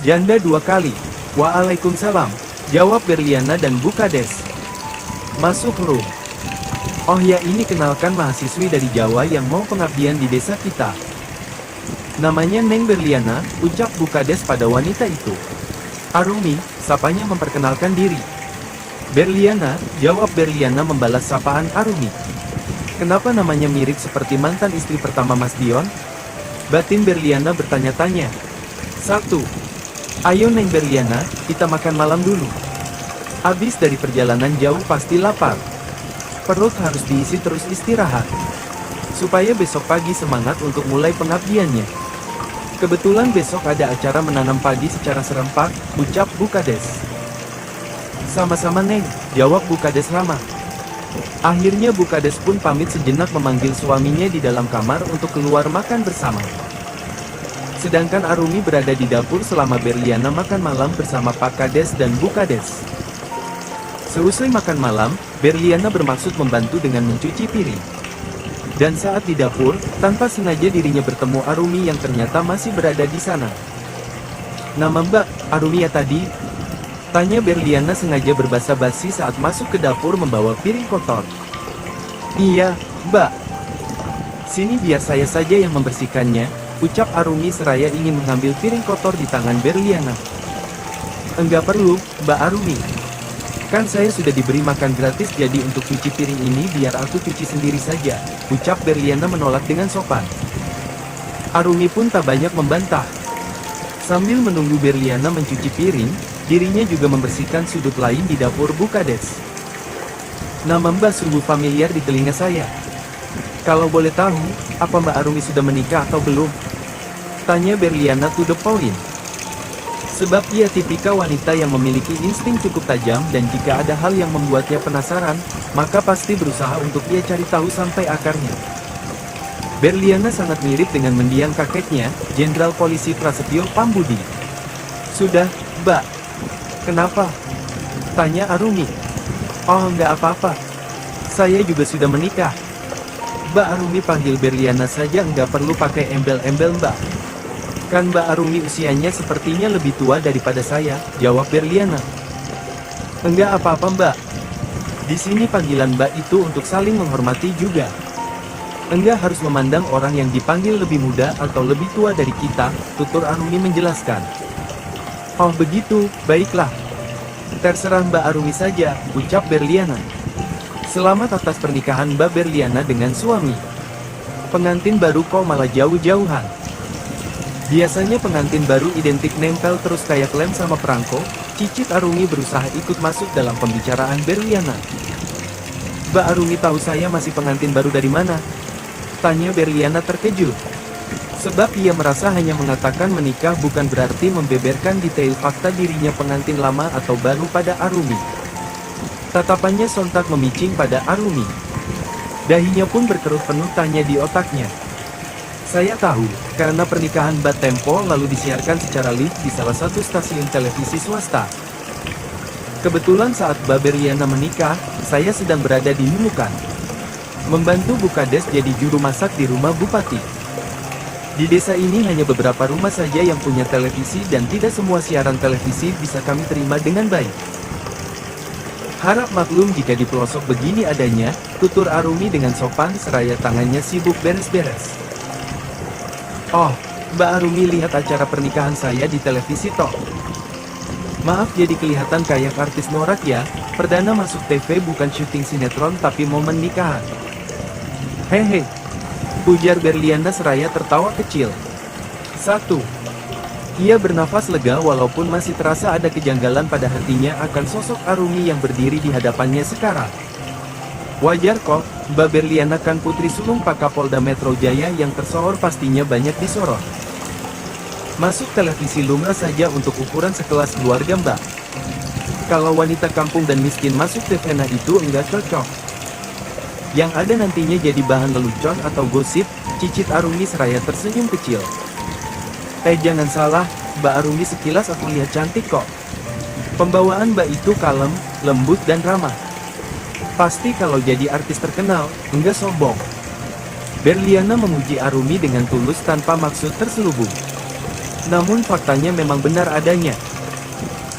Janda dua kali. Waalaikumsalam, jawab Berliana dan Bukades. Masuk room. Oh ya, ini kenalkan mahasiswi dari Jawa yang mau pengabdian di desa kita. Namanya Neng Berliana, ucap Bukades pada wanita itu. Arumi, sapanya memperkenalkan diri. Berliana, jawab Berliana membalas sapaan Arumi. Kenapa namanya mirip seperti mantan istri pertama Mas Dion? Batin Berliana bertanya-tanya. 1. Ayo Neng Berliana, kita makan malam dulu. Habis dari perjalanan jauh pasti lapar. Perut harus diisi terus istirahat. Supaya besok pagi semangat untuk mulai pengabdiannya. Kebetulan besok ada acara menanam padi secara serempak, ucap Bukades. Sama-sama Neng, jawab Bukades ramah. Akhirnya Bukades pun pamit sejenak memanggil suaminya di dalam kamar untuk keluar makan bersama. Sedangkan Arumi berada di dapur selama Berliana makan malam bersama Pak Kades dan Bukades. Seusai makan malam, Berliana bermaksud membantu dengan mencuci piring. Dan saat di dapur, tanpa sengaja dirinya bertemu Arumi yang ternyata masih berada di sana. Nama Mbak, Arumi ya tadi? Tanya Berliana sengaja berbasa-basi saat masuk ke dapur membawa piring kotor. Iya, Mbak. Sini biar saya saja yang membersihkannya, ucap Arumi seraya ingin mengambil piring kotor di tangan Berliana. Enggak perlu, Mbak Arumi. Kan saya sudah diberi makan gratis, jadi untuk cuci piring ini biar aku cuci sendiri saja, ucap Berliana menolak dengan sopan. Arumi pun tak banyak membantah. Sambil menunggu Berliana mencuci piring, dirinya juga membersihkan sudut lain di dapur Bukades. Nama Mbak sungguh familiar di telinga saya. Kalau boleh tahu, apa Mbak Arumi sudah menikah atau belum? Tanya Berliana to the point. Sebab ia tipikal wanita yang memiliki insting cukup tajam dan jika ada hal yang membuatnya penasaran, maka pasti berusaha untuk ia cari tahu sampai akarnya. Berliana sangat mirip dengan mendiang kakeknya, Jenderal Polisi Prasetyo Pambudi. Sudah, Mbak. Kenapa? Tanya Arumi. Oh, enggak apa-apa. Saya juga sudah menikah. Mbak Arumi panggil Berliana saja, enggak perlu pakai embel-embel Mbak. Kan Mbak Arumi usianya sepertinya lebih tua daripada saya, jawab Berliana. Enggak apa-apa Mbak. Di sini panggilan Mbak itu untuk saling menghormati juga. Enggak harus memandang orang yang dipanggil lebih muda atau lebih tua dari kita, tutur Arumi menjelaskan. Oh begitu, baiklah. Terserah Mbak Arumi saja, ucap Berliana. Selamat atas pernikahan Mbak Berliana dengan suami. Pengantin baru kok malah jauh-jauhan. Biasanya pengantin baru identik nempel terus kayak lem sama perangko, cicit Arumi berusaha ikut masuk dalam pembicaraan Berliana. Mbak Arumi tahu saya masih pengantin baru dari mana? Tanya Berliana terkejut. Sebab ia merasa hanya mengatakan menikah bukan berarti membeberkan detail fakta dirinya pengantin lama atau baru pada Arumi. Tatapannya sontak memicing pada Arumi. Dahinya pun berkerut penuh tanya di otaknya. Saya tahu, karena pernikahan Mbak Tempo lalu disiarkan secara live di salah satu stasiun televisi swasta. Kebetulan saat Mbak Berliana menikah, saya sedang berada di Nunukan. Membantu Bukades jadi juru masak di rumah Bupati. Di desa ini hanya beberapa rumah saja yang punya televisi dan tidak semua siaran televisi bisa kami terima dengan baik. Harap maklum jika di pelosok begini adanya, tutur Arumi dengan sopan seraya tangannya sibuk beres-beres. Oh, Mbak Arumi lihat acara pernikahan saya di televisi toh. Maaf jadi kelihatan kayak artis norak ya, perdana masuk TV bukan syuting sinetron tapi momen nikahan. Hehe, ujar Berliana seraya tertawa kecil. 1. Ia bernafas lega walaupun masih terasa ada kejanggalan pada hatinya akan sosok Arumi yang berdiri di hadapannya sekarang. Wajar kok, Mbak Berliana kan putri sulung Pak Kapolda Metro Jaya yang tersohor pastinya banyak disorot. Masuk televisi lumrah saja untuk ukuran sekelas keluarga Mbak. Kalau wanita kampung dan miskin masuk TV itu enggak cocok. Yang ada nantinya jadi bahan lelucon atau gosip, cicit Arumi seraya tersenyum kecil. Jangan salah, Mbak Arumi sekilas aku lihat cantik kok. Pembawaan Mbak itu kalem, lembut dan ramah. Pasti kalau jadi artis terkenal, enggak sombong. Berliana memuji Arumi dengan tulus tanpa maksud terselubung. Namun faktanya memang benar adanya.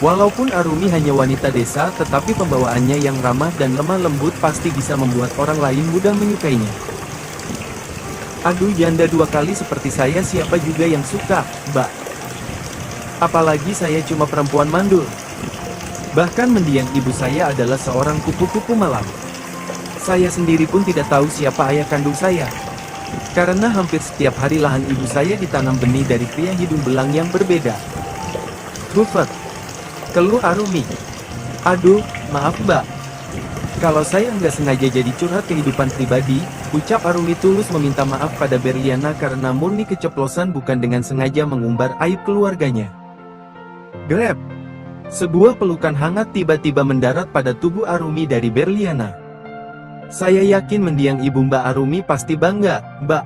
Walaupun Arumi hanya wanita desa, tetapi pembawaannya yang ramah dan lemah lembut pasti bisa membuat orang lain mudah menyukainya. Aduh, janda 2 kali seperti saya siapa juga yang suka, Mbak. Apalagi saya cuma perempuan mandul. Bahkan mendiang ibu saya adalah seorang kupu-kupu malam. Saya sendiri pun tidak tahu siapa ayah kandung saya. Karena hampir setiap hari lahan ibu saya ditanam benih dari pria hidung belang yang berbeda. Buffet. Keluh Arumi. Aduh, maaf Mbak. Kalau saya nggak sengaja jadi curhat kehidupan pribadi, ucap Arumi tulus meminta maaf pada Berliana karena murni keceplosan bukan dengan sengaja mengumbar aib keluarganya. Grab. Sebuah pelukan hangat tiba-tiba mendarat pada tubuh Arumi dari Berliana. Saya yakin mendiang ibu Mbak Arumi pasti bangga, Mbak.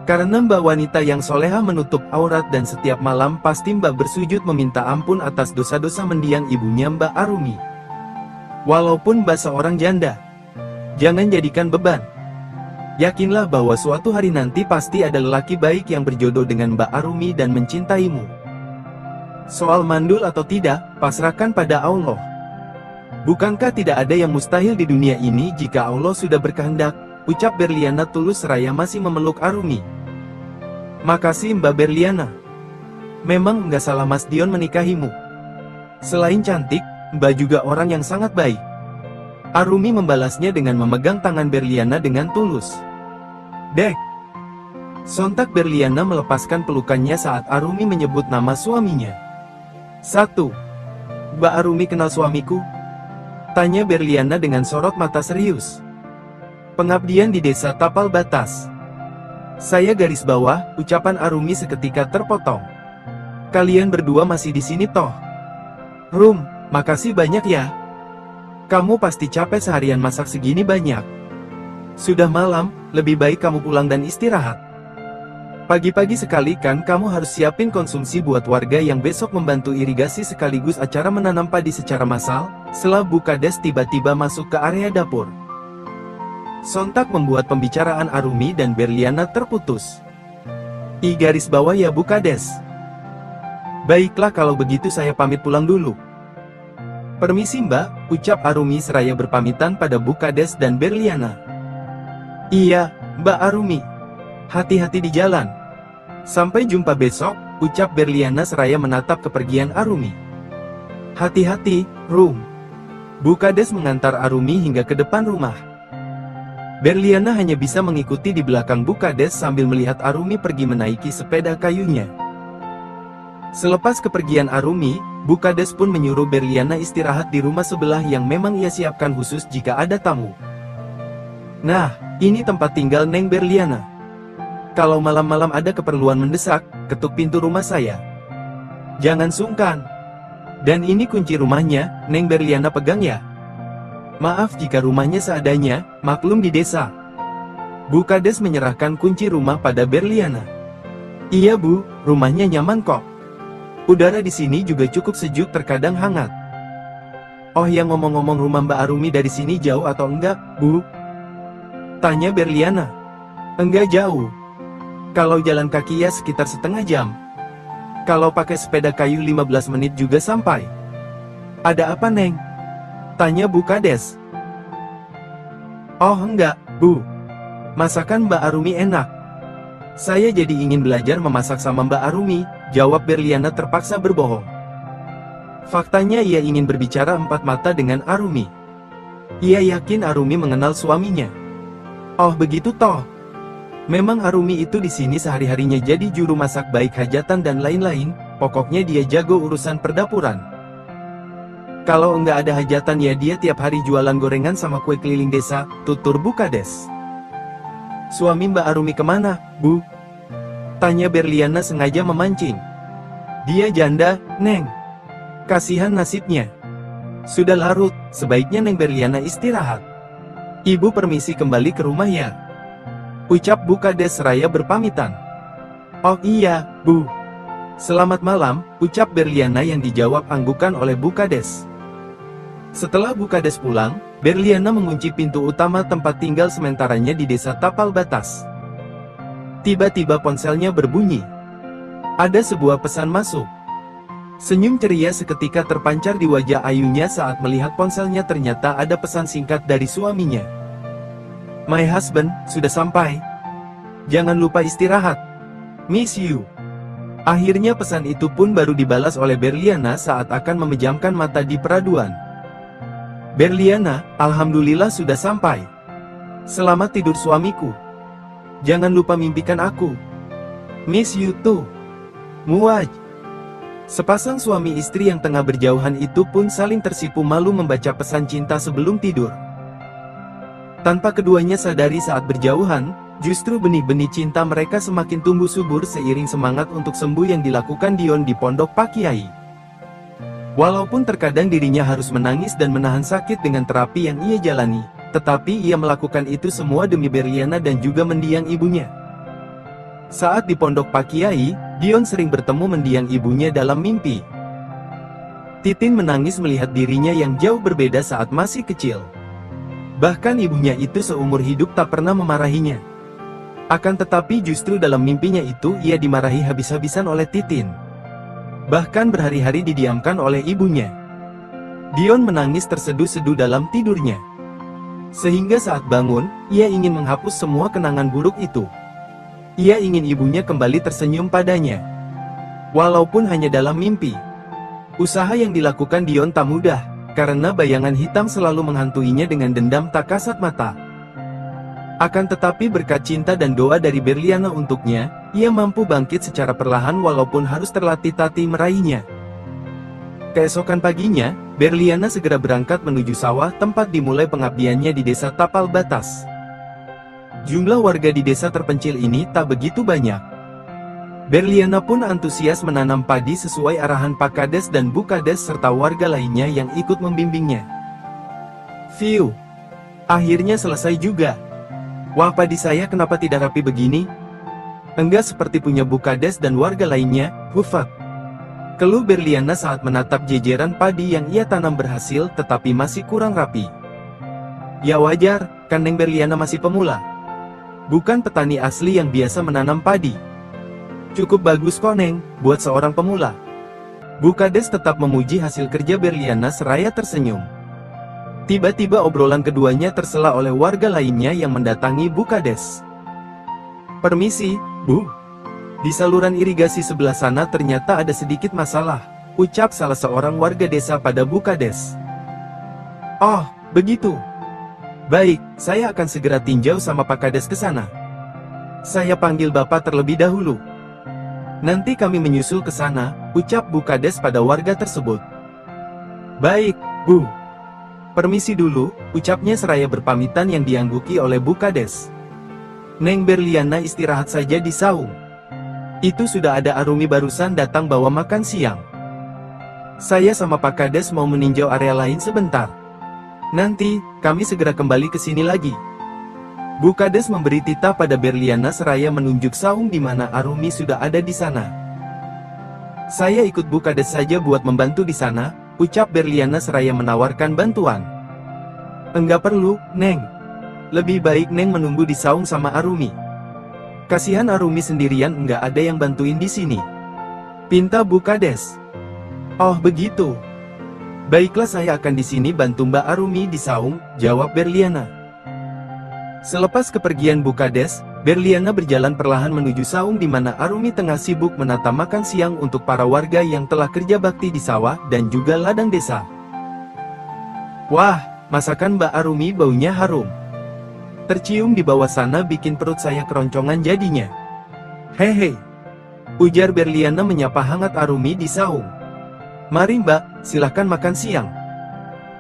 Karena Mbak wanita yang soleha menutup aurat dan setiap malam pasti Mbak bersujud meminta ampun atas dosa-dosa mendiang ibunya Mbak Arumi. Walaupun Mbak seorang janda, jangan jadikan beban. Yakinlah bahwa suatu hari nanti pasti ada lelaki baik yang berjodoh dengan Mbak Arumi dan mencintaimu. Soal mandul atau tidak, pasrahkan pada Allah. Bukankah tidak ada yang mustahil di dunia ini jika Allah sudah berkehendak, ucap Berliana tulus seraya masih memeluk Arumi. Makasih Mbak Berliana. Memang nggak salah Mas Dion menikahimu. Selain cantik, Mbak juga orang yang sangat baik. Arumi membalasnya dengan memegang tangan Berliana dengan tulus. Dek. Sontak Berliana melepaskan pelukannya saat Arumi menyebut nama suaminya. 1. Mbak Arumi kenal suamiku? Tanya Berliana dengan sorot mata serius. Pengabdian di desa Tapal Batas. Saya garis bawah, ucapan Arumi seketika terpotong. Kalian berdua masih di sini toh? Rum, makasih banyak ya. Kamu pasti capek seharian masak segini banyak. Sudah malam, lebih baik kamu pulang dan istirahat. Pagi-pagi sekali kan kamu harus siapin konsumsi buat warga yang besok membantu irigasi sekaligus acara menanam padi secara massal. Setelah Bu Kades tiba-tiba masuk ke area dapur. Sontak membuat pembicaraan Arumi dan Berliana terputus. Garis bawah ya Bu Kades. Baiklah kalau begitu saya pamit pulang dulu. Permisi Mbak, ucap Arumi seraya berpamitan pada Bu Kades dan Berliana. Iya, Mbak Arumi. Hati-hati di jalan. Sampai jumpa besok, ucap Berliana seraya menatap kepergian Arumi. Hati-hati, Rum. Bu Kades mengantar Arumi hingga ke depan rumah. Berliana hanya bisa mengikuti di belakang Bu Kades sambil melihat Arumi pergi menaiki sepeda kayunya. Selepas kepergian Arumi, Bu Kades pun menyuruh Berliana istirahat di rumah sebelah yang memang ia siapkan khusus jika ada tamu. Nah, ini tempat tinggal Neng Berliana. Kalau malam-malam ada keperluan mendesak, ketuk pintu rumah saya. Jangan sungkan. Dan ini kunci rumahnya, Neng Berliana pegang ya. Maaf jika rumahnya seadanya, maklum di desa. Bu Kades menyerahkan kunci rumah pada Berliana. Iya Bu, rumahnya nyaman kok. Udara di sini juga cukup sejuk terkadang hangat. Oh ya ngomong-ngomong rumah Mbak Arumi dari sini jauh atau enggak, Bu? Tanya Berliana. Enggak jauh. Kalau jalan kaki ya sekitar setengah jam. Kalau pakai sepeda kayu 15 menit juga sampai. Ada apa Neng? Tanya Bu Kades. Oh enggak, Bu. Masakan Mbak Arumi enak. Saya jadi ingin belajar memasak sama Mbak Arumi, jawab Berliana terpaksa berbohong. Faktanya ia ingin berbicara empat mata dengan Arumi. Ia yakin Arumi mengenal suaminya. Oh begitu toh. Memang Arumi itu di sini sehari-harinya jadi juru masak baik hajatan dan lain-lain, pokoknya dia jago urusan perdapuran. Kalau enggak ada hajatan ya dia tiap hari jualan gorengan sama kue keliling desa, tutur Bu Kades. Suami Mbak Arumi kemana, Bu? Tanya Berliana sengaja memancing. Dia janda, Neng. Kasihan nasibnya. Sudah larut, sebaiknya Neng Berliana istirahat. Ibu permisi kembali ke rumah ya. Ucap Bu Kades seraya berpamitan. Oh iya, Bu. Selamat malam, ucap Berliana yang dijawab anggukan oleh Bu Kades. Setelah Bu Kades pulang, Berliana mengunci pintu utama tempat tinggal sementaranya di desa Tapal Batas. Tiba-tiba ponselnya berbunyi. Ada sebuah pesan masuk. Senyum ceria seketika terpancar di wajah Ayunya saat melihat ponselnya. Ternyata ada pesan singkat dari suaminya. My husband, sudah sampai. Jangan lupa istirahat. Miss you. Akhirnya pesan itu pun baru dibalas oleh Berliana saat akan memejamkan mata di peraduan. Berliana, alhamdulillah sudah sampai. Selamat tidur suamiku. Jangan lupa mimpikan aku. Miss you too. Muaj. Sepasang suami istri yang tengah berjauhan itu pun saling tersipu malu membaca pesan cinta sebelum tidur. Tanpa keduanya sadari saat berjauhan, justru benih-benih cinta mereka semakin tumbuh subur seiring semangat untuk sembuh yang dilakukan Dion di Pondok Pak Kiai. Walaupun terkadang dirinya harus menangis dan menahan sakit dengan terapi yang ia jalani, tetapi ia melakukan itu semua demi Berliana dan juga mendiang ibunya. Saat di Pondok Pak Kiai, Dion sering bertemu mendiang ibunya dalam mimpi. Titin menangis melihat dirinya yang jauh berbeda saat masih kecil. Bahkan ibunya itu seumur hidup tak pernah memarahinya. Akan tetapi justru dalam mimpinya itu ia dimarahi habis-habisan oleh Titin. Bahkan berhari-hari didiamkan oleh ibunya. Dion menangis terseduh-seduh dalam tidurnya. Sehingga saat bangun, ia ingin menghapus semua kenangan buruk itu. Ia ingin ibunya kembali tersenyum padanya. Walaupun hanya dalam mimpi. Usaha yang dilakukan Dion tak mudah, karena bayangan hitam selalu menghantuinya dengan dendam tak kasat mata. Akan tetapi berkat cinta dan doa dari Berliana untuknya, ia mampu bangkit secara perlahan walaupun harus terlatih-tatih meraihnya. Keesokan paginya, Berliana segera berangkat menuju sawah tempat dimulai pengabdiannya di desa Tapal Batas. Jumlah warga di desa terpencil ini tak begitu banyak. Berliana pun antusias menanam padi sesuai arahan Pak Kades dan Bu Kades serta warga lainnya yang ikut membimbingnya. Fiu. Akhirnya selesai juga. Wah, padi saya kenapa tidak rapi begini? Enggak seperti punya Bu Kades dan warga lainnya, hufak. Keluh Berliana saat menatap jejeran padi yang ia tanam berhasil tetapi masih kurang rapi. Ya wajar, kan Neng Berliana masih pemula. Bukan petani asli yang biasa menanam padi. Cukup bagus kok Neng, buat seorang pemula. Bu Kades tetap memuji hasil kerja Berliana seraya tersenyum. Tiba-tiba obrolan keduanya tersela oleh warga lainnya yang mendatangi Bu Kades. Permisi, Bu. Di saluran irigasi sebelah sana ternyata ada sedikit masalah, ucap salah seorang warga desa pada Bu Kades. Oh, begitu. Baik, saya akan segera tinjau sama Pak Kades ke sana. Saya panggil Bapak terlebih dahulu. Nanti kami menyusul ke sana, ucap Bu Kades pada warga tersebut. Baik, Bu. Permisi dulu, ucapnya seraya berpamitan yang diangguki oleh Bu Kades. Neng Berliana istirahat saja di saung. Itu sudah ada Arumi barusan datang bawa makan siang. Saya sama Pak Kades mau meninjau area lain sebentar. Nanti, kami segera kembali ke sini lagi. Bu Kades memberi titah pada Berliana seraya menunjuk saung di mana Arumi sudah ada di sana. Saya ikut Bu Kades saja buat membantu di sana, ucap Berliana seraya menawarkan bantuan. Enggak perlu, Neng. Lebih baik Neng menunggu di saung sama Arumi. Kasihan Arumi sendirian enggak ada yang bantuin di sini. Pinta Bu Kades. Oh begitu. Baiklah saya akan di sini bantu Mbak Arumi di saung, jawab Berliana. Selepas kepergian Bu Kades, Berliana berjalan perlahan menuju saung di mana Arumi tengah sibuk menata makan siang untuk para warga yang telah kerja bakti di sawah dan juga ladang desa. Wah, masakan Mbak Arumi baunya harum. Tercium di bawah sana bikin perut saya keroncongan jadinya. Hehe. Ujar Berliana menyapa hangat Arumi di saung. Mari Mbak, silahkan makan siang.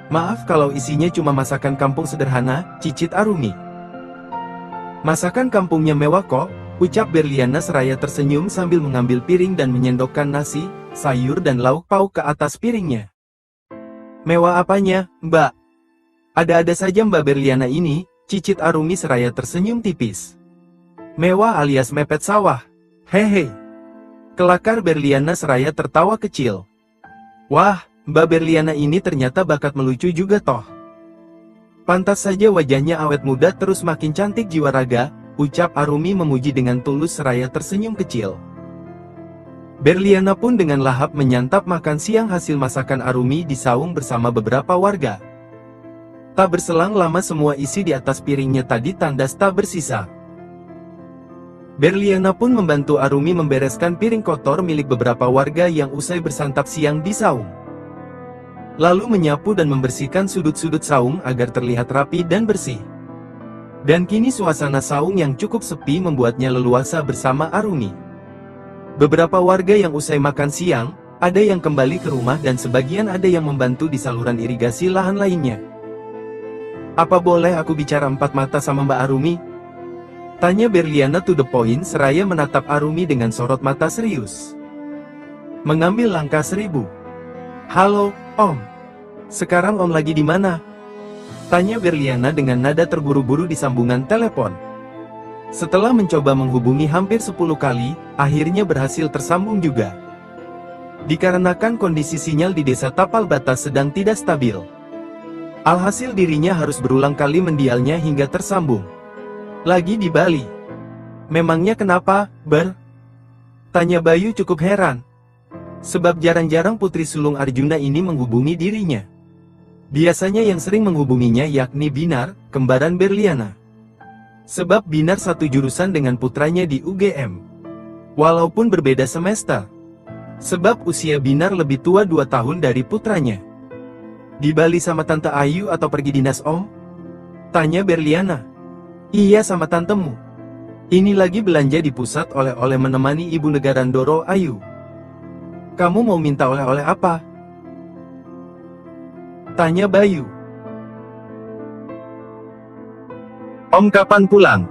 Maaf kalau isinya cuma masakan kampung sederhana, cicit Arumi. Masakan kampungnya mewah kok, ucap Berliana seraya tersenyum sambil mengambil piring dan menyendokkan nasi, sayur dan lauk pauk ke atas piringnya. Mewah apanya, Mbak? Ada-ada saja Mbak Berliana ini, cicit Arumi seraya tersenyum tipis. Mewah alias mepet sawah. Hehe. Kelakar Berliana seraya tertawa kecil. Wah, Mbak Berliana ini ternyata bakat melucu juga toh. Pantas saja wajahnya awet muda terus makin cantik jiwa raga, ucap Arumi memuji dengan tulus seraya tersenyum kecil. Berliana pun dengan lahap menyantap makan siang hasil masakan Arumi di saung bersama beberapa warga. Tak berselang lama semua isi di atas piringnya tadi tandas tak bersisa. Berliana pun membantu Arumi membereskan piring kotor milik beberapa warga yang usai bersantap siang di saung. Lalu menyapu dan membersihkan sudut-sudut saung agar terlihat rapi dan bersih. Dan kini suasana saung yang cukup sepi membuatnya leluasa bersama Arumi. Beberapa warga yang usai makan siang, ada yang kembali ke rumah dan sebagian ada yang membantu di saluran irigasi lahan lainnya. "Apa boleh aku bicara empat mata sama Mbak Arumi?" tanya Berliana to the point seraya menatap Arumi dengan sorot mata serius. Mengambil langkah 1000. "Halo, Om. Sekarang Om lagi di mana?" tanya Berliana dengan nada terburu-buru di sambungan telepon. Setelah mencoba menghubungi hampir 10 kali, akhirnya berhasil tersambung juga. Dikarenakan kondisi sinyal di desa Tapal Batas sedang tidak stabil. Alhasil dirinya harus berulang kali mendialnya hingga tersambung. "Lagi di Bali. Memangnya kenapa, Ber?" tanya Bayu cukup heran. Sebab jarang-jarang putri sulung Arjuna ini menghubungi dirinya. Biasanya yang sering menghubunginya yakni Binar, kembaran Berliana. Sebab Binar satu jurusan dengan putranya di UGM. Walaupun berbeda semester. Sebab usia Binar lebih tua 2 tahun dari putranya. "Di Bali sama Tante Ayu atau pergi dinas Om?" tanya Berliana. "Iya sama tantemu. Ini lagi belanja di pusat oleh-oleh menemani Ibu Negara Ndoro Ayu." "Kamu mau minta oleh-oleh apa?" tanya Bayu. "Om kapan pulang?"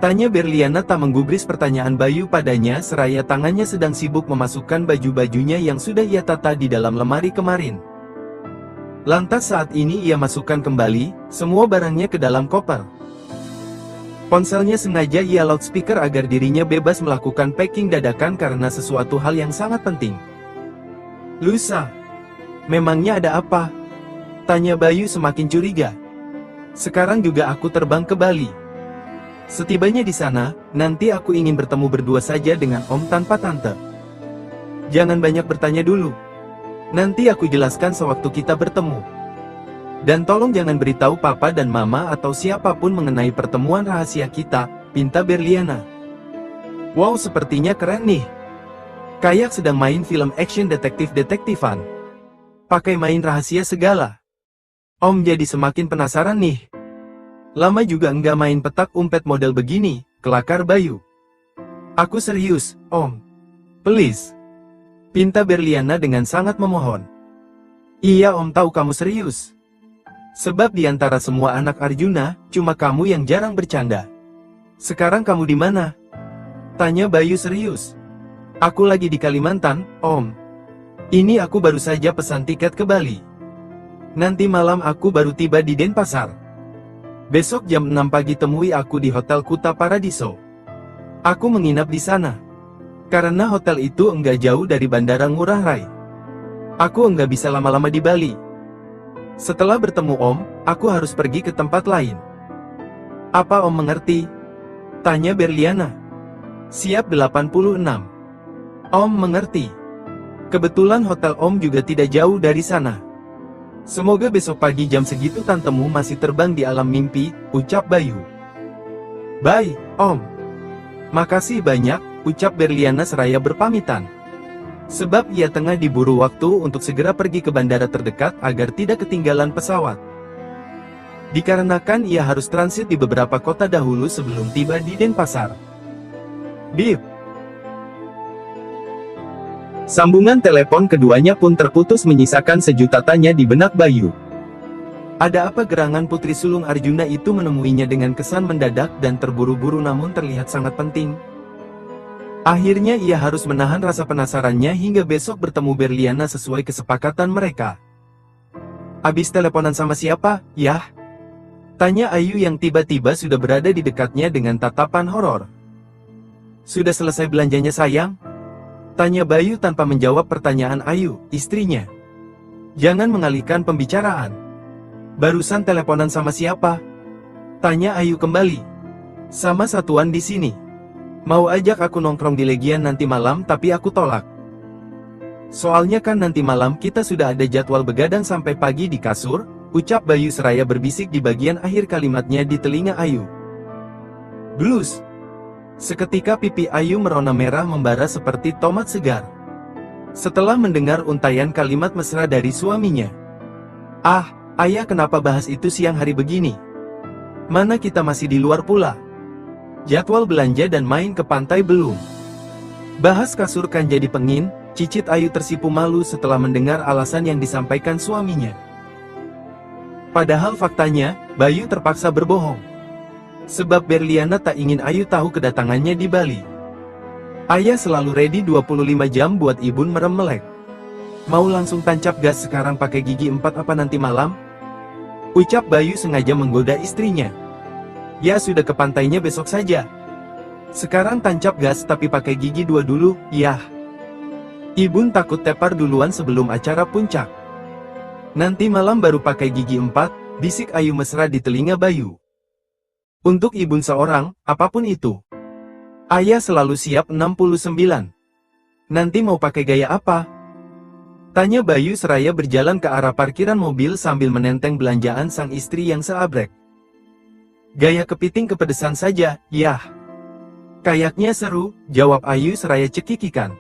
tanya Berliana tak menggubris pertanyaan Bayu padanya seraya tangannya sedang sibuk memasukkan baju-bajunya yang sudah ia tata di dalam lemari kemarin. Lantas saat ini ia masukkan kembali semua barangnya ke dalam koper. Ponselnya sengaja ia loudspeaker agar dirinya bebas melakukan packing dadakan karena sesuatu hal yang sangat penting. "Lusa, memangnya ada apa?" tanya Bayu semakin curiga. "Sekarang juga aku terbang ke Bali. Setibanya di sana, nanti aku ingin bertemu berdua saja dengan Om tanpa Tante. Jangan banyak bertanya dulu. Nanti aku jelaskan sewaktu kita bertemu. Dan tolong jangan beritahu Papa dan Mama atau siapapun mengenai pertemuan rahasia kita," pinta Berliana. "Wow, sepertinya keren nih. Kayak sedang main film action detektif-detektifan. Pakai main rahasia segala. Om jadi semakin penasaran nih. Lama juga enggak main petak umpet model begini," kelakar Bayu. "Aku serius, Om. Please," pinta Berliana dengan sangat memohon. "Iya Om tahu kamu serius. Sebab di antara semua anak Arjuna, cuma kamu yang jarang bercanda. Sekarang kamu di mana?" tanya Bayu serius. "Aku lagi di Kalimantan, Om. Ini aku baru saja pesan tiket ke Bali. Nanti malam aku baru tiba di Denpasar. Besok jam 6 pagi temui aku di Hotel Kuta Paradiso. Aku menginap di sana. Karena hotel itu enggak jauh dari Bandara Ngurah Rai. Aku enggak bisa lama-lama di Bali. Setelah bertemu Om, aku harus pergi ke tempat lain." "Apa Om mengerti?" tanya Berliana. "Siap 86. Om mengerti. Kebetulan hotel Om juga tidak jauh dari sana. Semoga besok pagi jam segitu tantemu masih terbang di alam mimpi," ucap Bayu. "Bye, Om." "Makasih banyak," ucap Berliana seraya berpamitan. Sebab ia tengah diburu waktu untuk segera pergi ke bandara terdekat agar tidak ketinggalan pesawat. Dikarenakan ia harus transit di beberapa kota dahulu sebelum tiba di Denpasar. Bip. Sambungan telepon keduanya pun terputus menyisakan sejuta tanya di benak Bayu. Ada apa gerangan putri sulung Arjuna itu menemuinya dengan kesan mendadak dan terburu-buru namun terlihat sangat penting. Akhirnya ia harus menahan rasa penasarannya hingga besok bertemu Berliana sesuai kesepakatan mereka. "Abis teleponan sama siapa, yah?" tanya Ayu yang tiba-tiba sudah berada di dekatnya dengan tatapan horor. "Sudah selesai belanjanya sayang?" tanya Bayu tanpa menjawab pertanyaan Ayu, istrinya. "Jangan mengalihkan pembicaraan. Barusan teleponan sama siapa?" tanya Ayu kembali. "Sama satuan di sini." Mau ajak aku nongkrong di Legian nanti malam tapi aku tolak. Soalnya kan nanti malam kita sudah ada jadwal begadang sampai pagi di kasur, ucap Bayu seraya berbisik di bagian akhir kalimatnya di telinga Ayu. Blus. Seketika pipi Ayu merona merah membara seperti tomat segar. Setelah mendengar untaian kalimat mesra dari suaminya. Ah, ayah kenapa bahas itu siang hari begini? Mana kita masih di luar pula? Jadwal belanja dan main ke pantai belum. Bahas kasur kan jadi pengin, cicit Ayu tersipu malu setelah mendengar alasan yang disampaikan suaminya. Padahal faktanya, Bayu terpaksa berbohong. Sebab Berliana tak ingin Ayu tahu kedatangannya di Bali. Ayah selalu ready 25 jam buat Ibun merem melek. Mau langsung tancap gas sekarang pakai gigi 4 apa nanti malam? Ucap Bayu sengaja menggoda istrinya. Ya sudah ke pantainya besok saja. Sekarang tancap gas tapi pakai gigi 2 dulu, yah. Ibun takut tepar duluan sebelum acara puncak. Nanti malam baru pakai gigi 4, bisik Ayu mesra di telinga Bayu. Untuk Ibun seorang, apapun itu. Ayah selalu siap 69. Nanti mau pakai gaya apa? Tanya Bayu seraya berjalan ke arah parkiran mobil sambil menenteng belanjaan sang istri yang seabrek. Gaya kepiting kepedesan saja, yah. Kayaknya seru, jawab Ayu seraya cekikikan.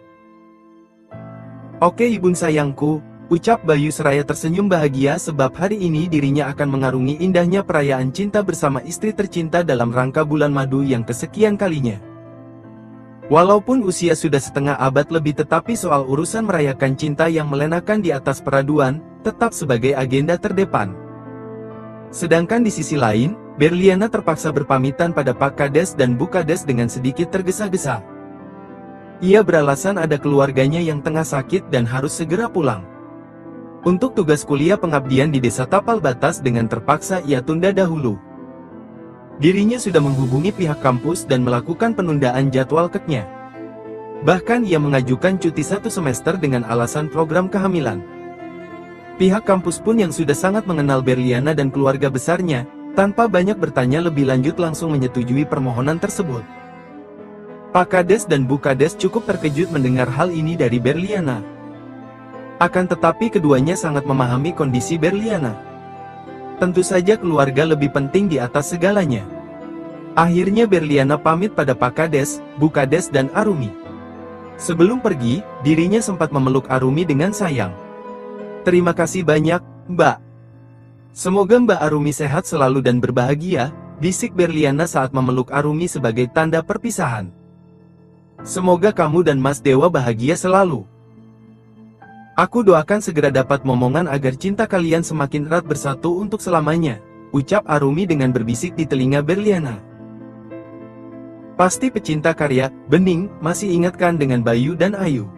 Oke Ibun sayangku, ucap Bayu seraya tersenyum bahagia sebab hari ini dirinya akan mengarungi indahnya perayaan cinta bersama istri tercinta dalam rangka bulan madu yang kesekian kalinya. Walaupun usia sudah setengah abad lebih tetapi soal urusan merayakan cinta yang melenakan di atas peraduan, tetap sebagai agenda terdepan. Sedangkan di sisi lain, Berliana terpaksa berpamitan pada Pak Kades dan Bu Kades dengan sedikit tergesa-gesa. Ia beralasan ada keluarganya yang tengah sakit dan harus segera pulang. Untuk tugas kuliah pengabdian di desa Tapal Batas dengan terpaksa ia tunda dahulu. Dirinya sudah menghubungi pihak kampus dan melakukan penundaan jadwal ketnya. Bahkan ia mengajukan cuti 1 semester dengan alasan program kehamilan. Pihak kampus pun yang sudah sangat mengenal Berliana dan keluarga besarnya, tanpa banyak bertanya lebih lanjut langsung menyetujui permohonan tersebut. Pak Kades dan Bu Kades cukup terkejut mendengar hal ini dari Berliana. Akan tetapi keduanya sangat memahami kondisi Berliana. Tentu saja keluarga lebih penting di atas segalanya. Akhirnya Berliana pamit pada Pak Kades, Bu Kades dan Arumi. Sebelum pergi, dirinya sempat memeluk Arumi dengan sayang. Terima kasih banyak, Mbak. Semoga Mbak Arumi sehat selalu dan berbahagia, bisik Berliana saat memeluk Arumi sebagai tanda perpisahan. Semoga kamu dan Mas Dewa bahagia selalu. Aku doakan segera dapat momongan agar cinta kalian semakin erat bersatu untuk selamanya, ucap Arumi dengan berbisik di telinga Berliana. Pasti pecinta karya, Bening, masih ingatkan dengan Bayu dan Ayu.